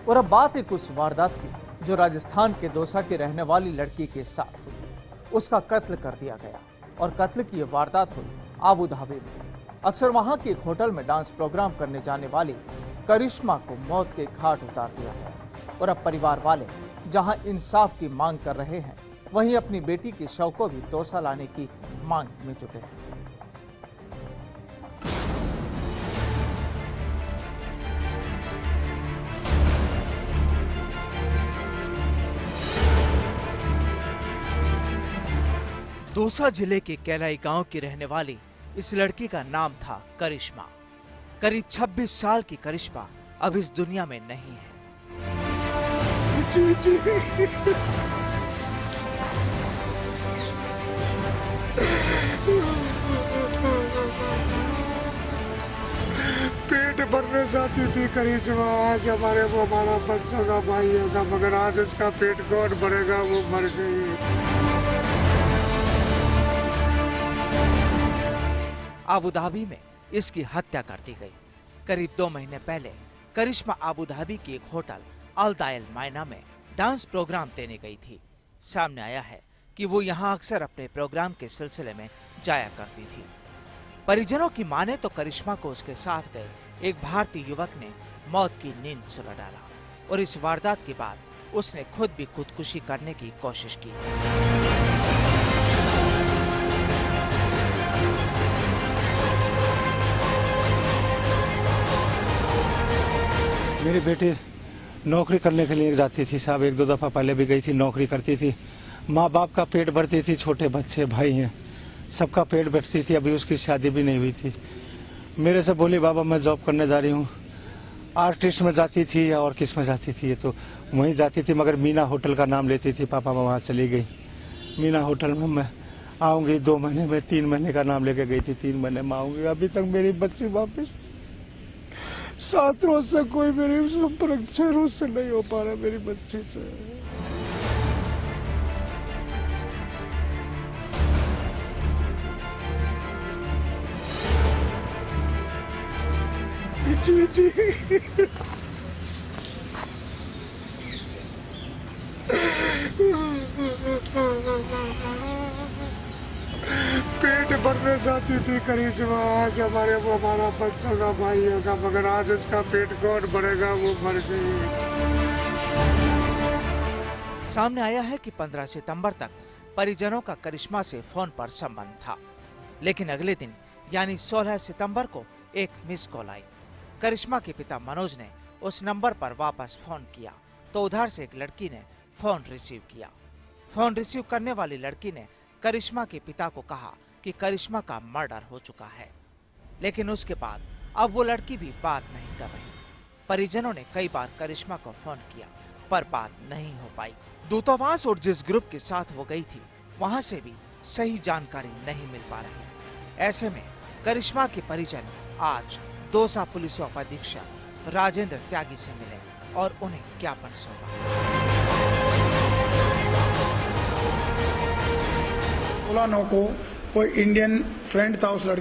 और अब बात एक उस वारदात की जो राजस्थान के दौसा की रहने वाली लड़की के साथ हुई। उसका कत्ल कर दिया गया और कत्ल की यह वारदात हुई आबू धाबी में। अक्सर वहां के एक होटल में डांस प्रोग्राम करने जाने वाली करिश्मा को मौत के घाट उतार दिया गया और अब परिवार वाले जहां इंसाफ की मांग कर रहे हैं, वहीं अपनी बेटी के शव को भी दौसा लाने की मांग में जुटे हैं। दौसा जिले के कैलाई गांव की रहने वाली इस लड़की का नाम था करिश्मा। करीब 26 साल की करिश्मा अब इस दुनिया में नहीं है। पेट भरने जाती थी करिश्मा, आज हमारा बच्चा का भाई होगा, मगर आज उसका पेट कौन भरेगा, वो मर गई। आबू धाबी में इसकी हत्या कर दी गई। करीब 2 महीने पहले करिश्मा आबू धाबी की एक होटल अल दायल मायना में डांस प्रोग्राम देने गई थी। सामने आया है कि वो यहाँ अक्सर अपने प्रोग्राम के सिलसिले में जाया करती थी। परिजनों की माने तो करिश्मा को उसके साथ गए एक भारतीय युवक ने मौत की नींद सुला डाला और इस वारदात के बाद उसने खुद भी खुदकुशी करने की कोशिश की। मेरी बेटी नौकरी करने के लिए जाती थी साहब, 1-2 दफा पहले भी गई थी, नौकरी करती थी, माँ बाप का पेट भरती थी, छोटे बच्चे भाई हैं, सबका पेट भरती थी। अभी उसकी शादी भी नहीं हुई थी। मेरे से बोली बाबा मैं जॉब करने जा रही हूँ। आर्टिस्ट में जाती थी या और किस में जाती थी, ये तो वहीं जाती थी, मगर मीना होटल का नाम लेती थी। पापा वहाँ चली गई मीना होटल में, मैं आऊंगी 2 महीने में, 3 महीने का नाम लेके गई थी, 3 महीने में आऊंगी। अभी तक मेरी बच्ची वापस 7 रोज से कोई मेरी संपर्क 6 रोज से नहीं हो पा रहा मेरी बच्ची से। जी पेट भरने जाती थी करिश्मा, आज हमारा बच्चा का भाई होगा, मगर आज उसका पेट कौन भरेगा, वो मर गई। सामने आया है कि 15 सितंबर तक परिजनों का करिश्मा से फोन पर संबंध था, लेकिन अगले दिन यानी 16 सितंबर को एक मिस कॉल आई। करिश्मा के पिता मनोज ने उस नंबर पर वापस फोन किया तो उधर से एक लड़की ने फोन रिसीव किया। फोन रिसीव करने वाली लड़की ने करिश्मा के पिता को कहा कि करिश्मा का मर्डर हो चुका है, लेकिन उसके बाद अब वो लड़की भी बात नहीं कर रही। परिजनों ने कई बार करिश्मा को फोन किया पर बात नहीं हो पाई। दूतावास और जिस ग्रुप के साथ वो गई थी वहां से भी सही जानकारी नहीं मिल पा रही। ऐसे में करिश्मा के परिजन आज दौसा पुलिस उप अधीक्षक राजेंद्र त्यागी से मिले और उन्हें ज्ञापन सौंपा। 16/9 को कोई इंडियन फ्रेंड था उस लड़के